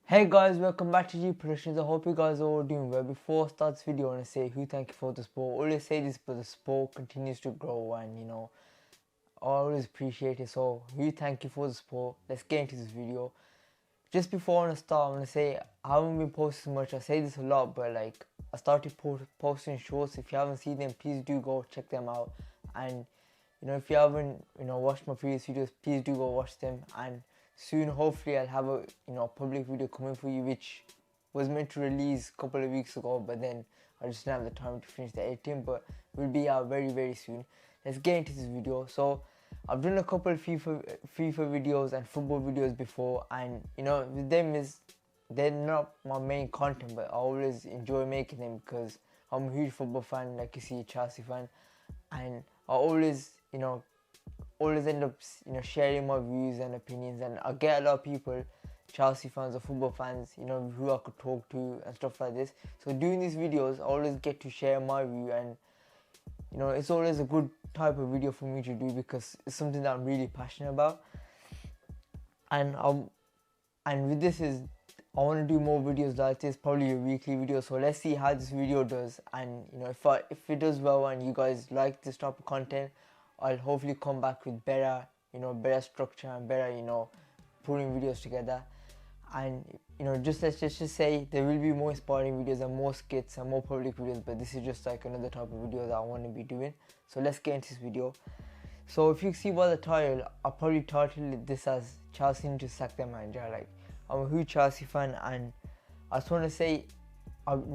Hey guys, welcome back to G Productions. I hope you guys are all doing well. Before I start this video, I want to say thank you for the support. I always say this, but the support continues to grow, and I always appreciate it. So thank you for the support. Let's get into this video. Just before I want to start, I want to say I haven't been posting much. I say this a lot, but like I started posting shorts. If you haven't seen them, please do go check them out. And if you haven't watched my previous videos, please do go watch them. And soon, hopefully, I'll have a public video coming for you, which was meant to release a couple of weeks ago, but then I just didn't have the time to finish the editing. But will be out very soon. Let's get into this video. So I've done a couple of FIFA videos and football videos before, and with them they're not my main content, but I always enjoy making them because I'm a huge football fan, like you see, a Chelsea fan, and I always always end up sharing my views and opinions, and I get a lot of people, Chelsea fans or football fans, who I could talk to and stuff like this. So doing these videos, I always get to share my view, and it's always a good type of video for me to do because it's something that I'm really passionate about. And with this is I want to do more videos like this, probably a weekly video. So let's see how this video does, and if it does well and you guys like this type of content, I'll hopefully come back with better structure and better putting videos together. And let's just say there will be more inspiring videos and more skits and more public videos, but this is just like another type of video that I want to be doing. So let's get into this video. So if you see by the title, I'll probably title this as Chelsea need to sack their manager. Like, I'm a huge Chelsea fan, and I just want to say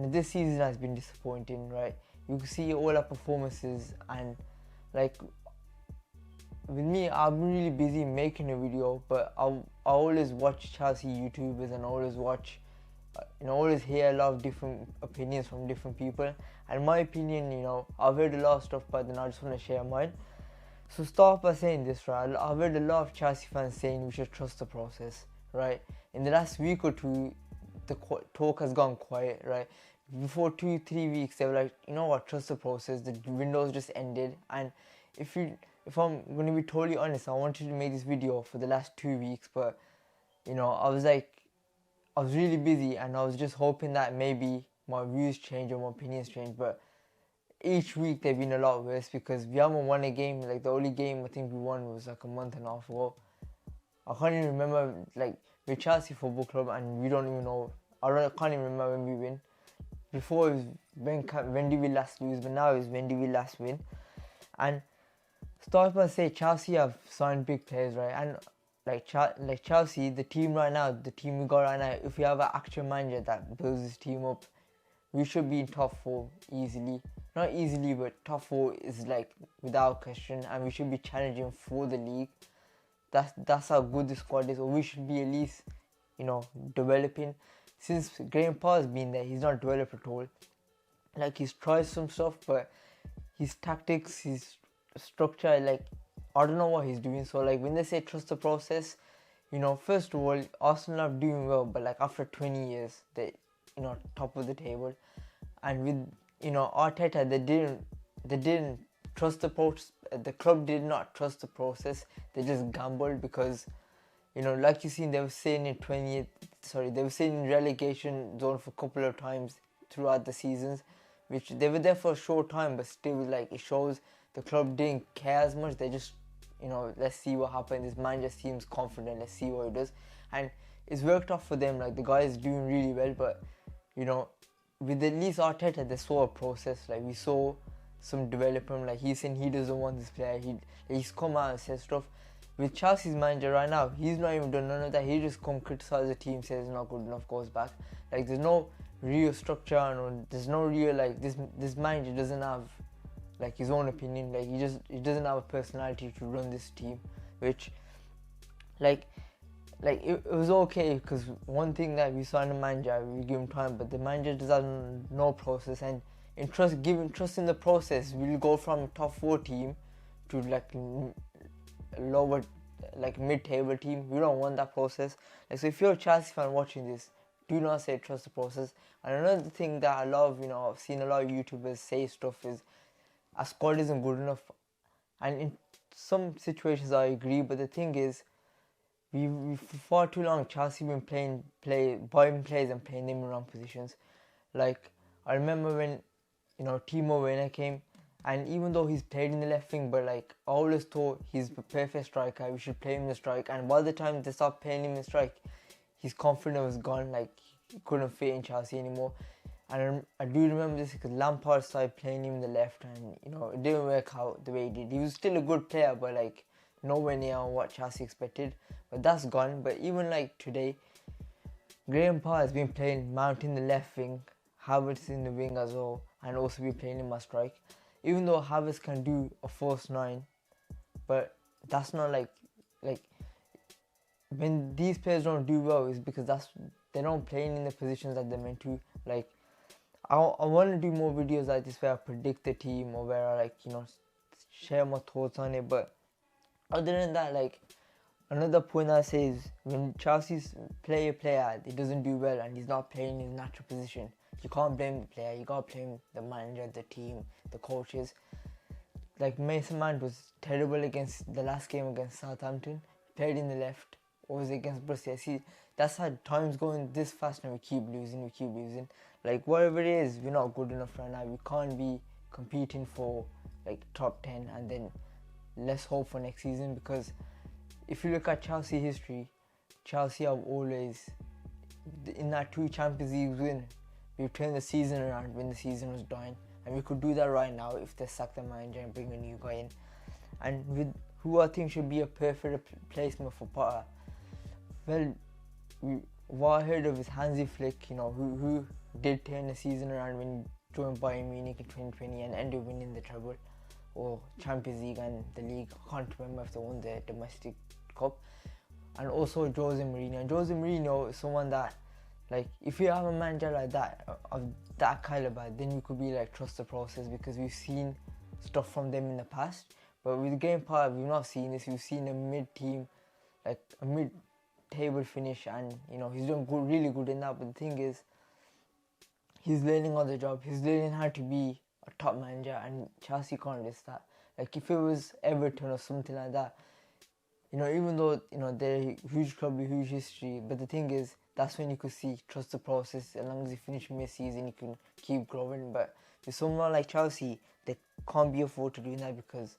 this season has been disappointing, right? You can see all our performances, and like with me, I've been really busy making a video, but I always watch Chelsea YouTubers and always watch, always hear a lot of different opinions from different people. And my opinion, I've heard a lot of stuff, but then I just want to share mine. So start by saying this, right? I've heard a lot of Chelsea fans saying we should trust the process, right? In the last week or two, the talk has gone quiet, right? Before 2-3 weeks, they were like, you know what, trust the process. The window's just ended, and if I'm going to be totally honest, I wanted to make this video for the last 2 weeks, but I was really busy, and I was just hoping that maybe my views change or my opinions change. But each week they've been a lot worse because we haven't won a game. Like, the only game I think we won was like a month and a half ago. I can't even remember. Like, we're Chelsea Football Club, and we don't even know. I can't even remember when we win. Before it was when did we last lose, but now it's when did we last win. And start by say Chelsea have signed big players, right? And like Chelsea, the team right now, the team we got right now, if we have an actual manager that builds this team up, we should be in top 4 easily. Not easily, but top 4 is like without question, and we should be challenging for the league. That's how good the squad is, or we should be at least, developing. Since Graham Paul has been there, he's not developed at all. Like, he's tried some stuff, but his tactics, his structure, like, I don't know what he's doing. So like when they say trust the process, first of all, Arsenal are doing well, but like after 20 years, they top of the table. And with Arteta, they didn't trust the process. The club did not trust the process. They just gambled because like you seen, they were saying in relegation zone for a couple of times throughout the seasons, which they were there for a short time, but still, like, it shows the club didn't care as much. They just let's see what happens. This man just seems confident, let's see what he does, and it's worked out for them. Like, the guy is doing really well, but with at least Arteta, they saw a process. Like, we saw some development. Like, he's saying he doesn't want this player, he's come out and said stuff. With Chelsea's manager right now, he's not even done none of that. He just come criticize the team, says it's not good enough, goes back. Like, there's no real structure, and there's no real, like, this manager doesn't have like his own opinion. Like, he doesn't have a personality to run this team, which like it was okay, because one thing that we saw in the manager, we give him time, but the manager does have no process. And giving trust in the process, we'll go from top 4 team to like lower, like mid-table team. We don't want that process. Like, so if you're a Chelsea fan watching this, do not say trust the process. And another thing that I love, I've seen a lot of YouTubers say stuff is our squad isn't good enough. And in some situations I agree, but the thing is, we for far too long Chelsea been buying players and playing them in wrong positions. Like I remember when Timo Werner came, and even though he's played in the left wing, but like I always thought he's the perfect striker. We should play him in the strike. And by the time they stopped playing him in strike, his confidence was gone. Like he couldn't fit in Chelsea anymore. And I do remember this because Lampard started playing him in the left, and it didn't work out the way he did. He was still a good player, but like nowhere near what Chelsea expected. But that's gone. But even like today, Graham Potter has been playing Mount in the left wing, Havertz in the wing as well, and also be playing him as strike. Even though Havertz can do a false nine, but that's not like when these players don't do well is because they're not playing in the positions that they're meant to. Like I want to do more videos like this where I predict the team or where I share my thoughts on it. But other than that, like another point I say is when Chelsea's player he doesn't do well and he's not playing his natural position, you can't blame the player. You gotta blame the manager, the team, the coaches. Like Mason Mount was terrible against the last game against Southampton. Played in the left. Or was against Borussia. See, that's how time's going this fast and we keep losing. Like whatever it is, we're not good enough right now. We can't be competing for like top 10 and then let's hope for next season, because if you look at Chelsea history, Chelsea have always, in that 2 Champions League win, we've turned the season around when the season was dying. And we could do that right now if they sack the manager and bring a new guy in. And with who I think should be a perfect replacement for Potter, well, what I heard of is Hansi Flick, who did turn the season around when he joined Bayern Munich in 2020 and ended up winning the treble, or Champions League and the league. I can't remember if they won the domestic cup. And also Jose Mourinho. And Jose Mourinho is someone that, like, if you have a manager like that, of that caliber, then you could be like, trust the process, because we've seen stuff from them in the past. But with Graham Potter, we've not seen this. We've seen a mid-team, like a mid-table finish, and he's doing really good in that. But the thing is, he's learning on the job. He's learning how to be a top manager, and Chelsea can't risk that. Like if it was Everton or something like that, even though they're a huge club with huge history, but the thing is, that's when you could see trust the process. As long as you finish mid-season, you can keep growing. But with someone like Chelsea, they can't be afford to do that, because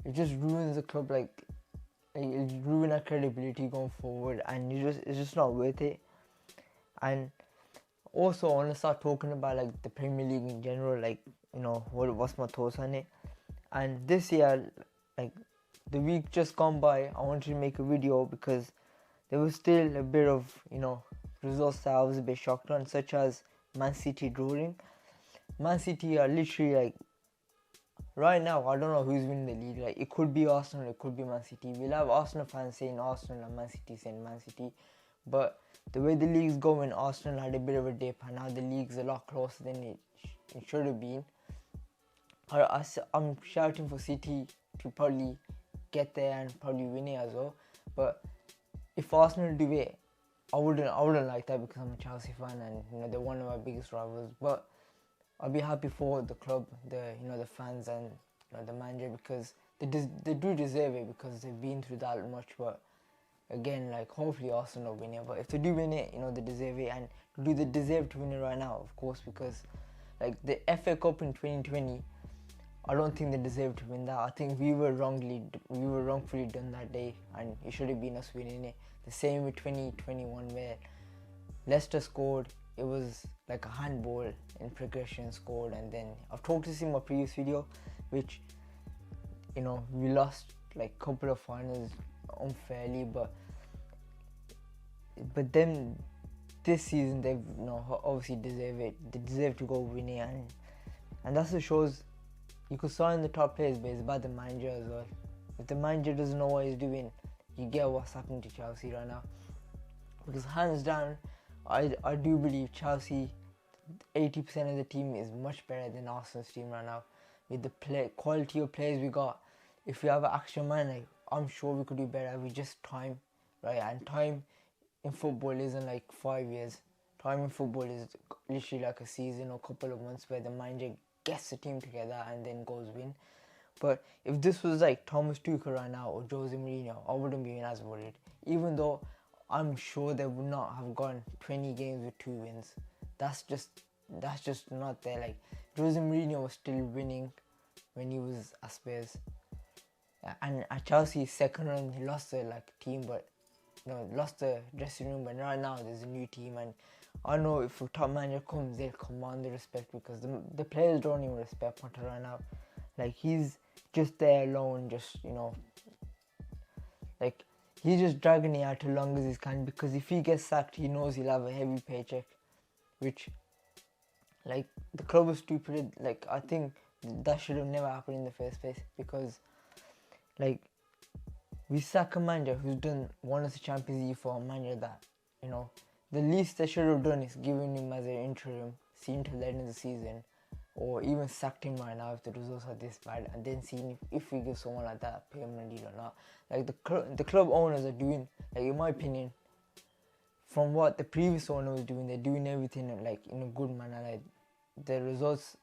it just ruins the club. Like it ruins our credibility going forward, and it's just not worth it. And also, I want to start talking about like the Premier League in general. Like what's my thoughts on it. And this year, like the week just gone by, I wanted to make a video because there was still a bit of results that I was a bit shocked on, such as Man City drawing. Man City are literally like, right now, I don't know who's winning the league. Like, it could be Arsenal, it could be Man City. We'll have Arsenal fans saying Arsenal and Man City saying Man City. But the way the league's going, Arsenal had a bit of a dip, and now the league's a lot closer than it should have been. I'm shouting for City to probably get there and probably win it as well. But if Arsenal do it, I wouldn't like that, because I'm a Chelsea fan and they're one of my biggest rivals. But I'll be happy for the club, the fans and the manager, because they do deserve it, because they've been through that much. But again, like hopefully Arsenal win it. But if they do win it, they deserve it. And do they deserve to win it right now? Of course, because like the FA Cup in 2020, I don't think they deserve to win that. I think we were wrongfully done that day, and it should have been us winning it. The same with 2021, where Leicester scored. It was like a handball in progression, scored, and then I've talked this in my previous video, which we lost like a couple of finals unfairly, but then this season they've obviously deserve it. They deserve to go win it, and that's what shows. You could sign the top players, but it's about the manager as well. If the manager doesn't know what he's doing, you get what's happening to Chelsea right now. Because hands down, I do believe Chelsea, 80% of the team is much better than Arsenal's team right now. With the quality of players we got, if we have an action man, I'm sure we could do better. We just time, right? And time in football isn't like 5 years. Time in football is literally like a season or a couple of months, where the manager gets the team together and then goes win. But if this was like Thomas Tuchel right now or Jose Mourinho, I wouldn't be as worried. Even though I'm sure they would not have gone 20 games with 2 wins. That's just not there. Like Jose Mourinho was still winning when he was at Spurs. And at Chelsea, second run, he lost the team, but lost the dressing room. But right now, there's a new team, and I know if a top manager comes, they'll command the respect because the players don't even respect Potter right now. Like he's just there alone, just like he's just dragging it out as long as he can, because if he gets sacked, he knows he'll have a heavy paycheck, which like the club was stupid. Like I think that should have never happened in the first place, because like we sack a manager who's won us the Champions League for a manager that the least they should have done is given him as an interim, seen to the end of the season, or even sacked him right now if the results are this bad, and then seeing if we give someone like that a permanent deal or not. Like the club owners are doing, like in my opinion, from what the previous owner was doing, they're doing everything like in a good manner. Like the results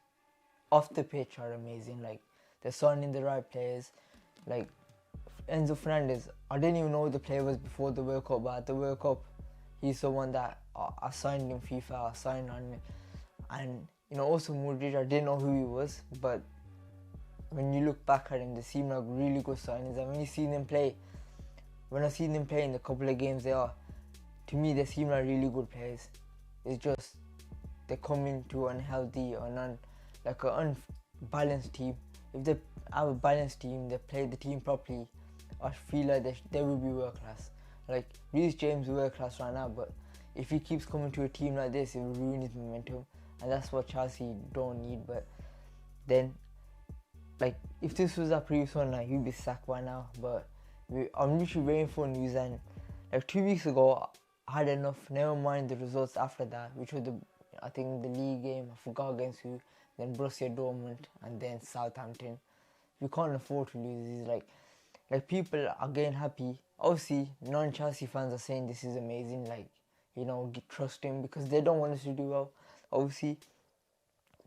off the pitch are amazing. Like they're signing the right players. Like Enzo Fernandez, I didn't even know the player was before the World Cup, but at the World Cup, he's the one that I signed in FIFA, I signed on it. And also Modric, I didn't know who he was, but when you look back at him, they seem like really good signings. And when I see them play in the couple of games to me, they seem like really good players. It's just they come into unhealthy or an unbalanced team. If they have a balanced team, they play the team properly, I feel like they will be world class. Like Reece James is world class right now, but if he keeps coming to a team like this, it will ruin his momentum, and that's what Chelsea don't need. But then, like if this was a previous one, like he'd be sacked by now. But I'm literally waiting for news, and like 2 weeks ago, I had enough. Never mind the results after that, which was I think the league game. I forgot against who. Then Borussia Dortmund, and then Southampton. We can't afford to lose. It's like people are getting happy. Obviously, non-Chelsea fans are saying this is amazing. Like trust him, because they don't want us to do well, obviously.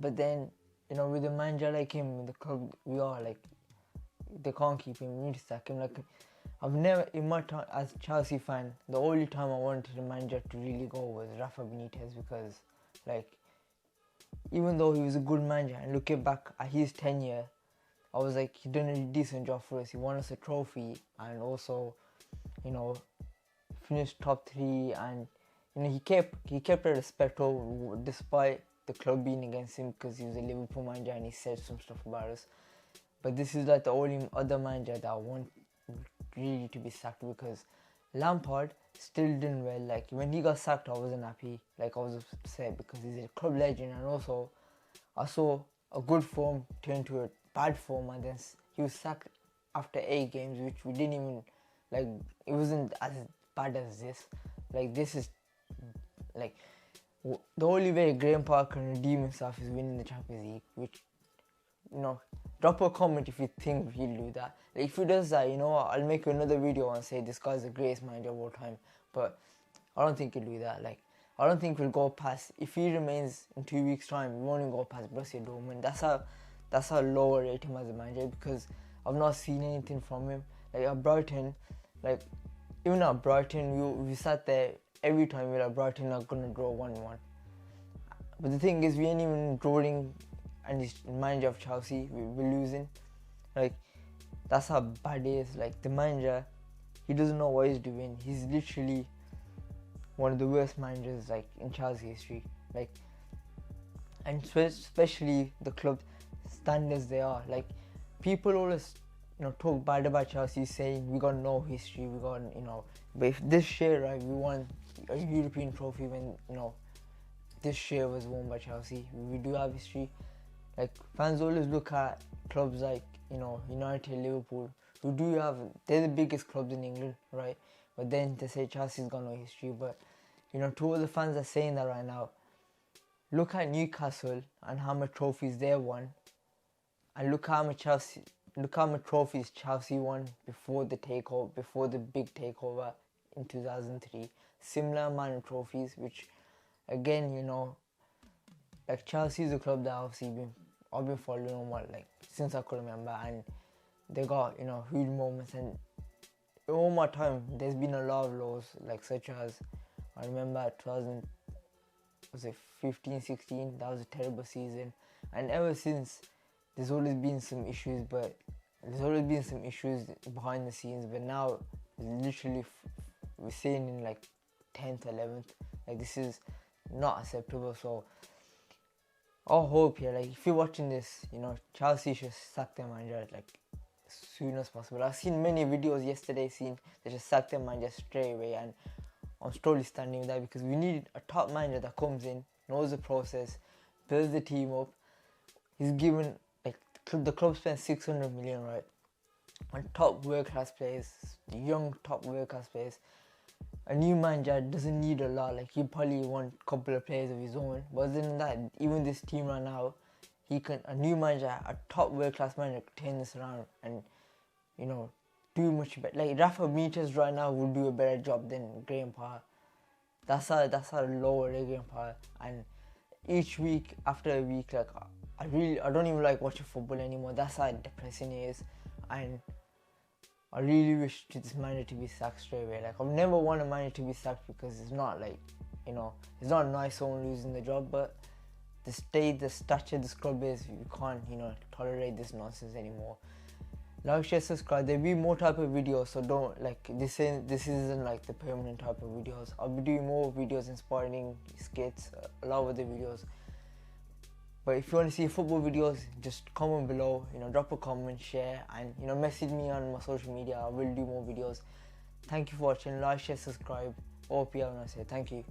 But then with a manager like him, with the club we are, like they can't keep him. We need to sack him. Like I've never, in my time as Chelsea fan, the only time I wanted a manager to really go was Rafa Benitez, because like even though he was a good manager, and looking back at his tenure, I was like, he done a decent job for us. He won us a trophy, and also finished top 3, and he kept a respect over, despite the club being against him, because he was a Liverpool manager and he said some stuff about us. But this is like the only other manager that I want really to be sacked, because Lampard still didn't well. Like when he got sacked, I wasn't happy. Like I was upset because he's a club legend, and also I saw a good form turn to a bad form, and then he was sacked after 8 games, which we didn't even like. It wasn't as bad as this. Like this is like the only way Graham Park can redeem himself is winning the Champions League, which drop a comment if you think he'll do that. Like, if he does that, I'll make another video and say this guy's the greatest manager of all time. But I don't think he'll do that. Like, I don't think we'll go past, if he remains in 2 weeks time, we won't even go past Borussia Dortmund. That's how low I rate him as a manager, because I've not seen anything from him. Like at Brighton, like even at Brighton, we sat there every time we're at Brighton are gonna draw 1-1. But the thing is, we ain't even drawing, and he's manager of Chelsea, we're losing. Like that's how bad it is. Like the manager, he doesn't know what he's doing. He's literally one of the worst managers like in Chelsea history. Like, and especially the club standards they are. Like people always talk bad about Chelsea, saying we got no history, we got but if this year, right, we won a European trophy when this year was won by Chelsea. We do have history. Like fans always look at clubs like United, Liverpool, they're the biggest clubs in England, right? But then they say Chelsea's got no history. But to all the fans are saying that right now, look at Newcastle and how many trophies they won, and look how many trophies Chelsea won before the big takeover in 2003. Similar amount of trophies, which again, like Chelsea is a club that obviously been I've been following them like since I could remember, and they got huge moments. And in all my time, there's been a lot of lows, like such as I remember 2000 was it 15, 16. That was a terrible season, and ever since there's always been some issues, behind the scenes. But now it's literally we're seeing in like 10th, 11th. Like this is not acceptable. So I hope like if you're watching this, Chelsea should sack their manager like as soon as possible. I've seen many videos yesterday saying they should sack their manager straight away, and I'm totally standing with that, because we need a top manager that comes in, knows the process, builds the team up. He's given like the club spent 600 million, right, on top world class players, young top world class players. A new manager doesn't need a lot. Like he probably want a couple of players of his own. But other than that, even this team right now, a new manager, a top world class manager, can turn this around and do much better. Like Rafa Benitez right now would do a better job than Graham Potter. That's how lower Graham Potter. And each week after a week, like I don't even like watching football anymore. That's how depressing it is. And I really wish this manager to be sacked straight away. Like I've never wanted a manager to be sacked, because it's not like it's not nice someone losing the job, but the stature this club is, you can't tolerate this nonsense anymore. Like, share, subscribe. There'll be more type of videos, so don't this isn't like the permanent type of videos. I'll be doing more videos, inspiring skits, a lot of other videos. But if you want to see football videos, just comment below, drop a comment, share, and message me on my social media. I will do more videos. Thank you for watching. Like, share, subscribe. Hope you have a nice day. Thank you.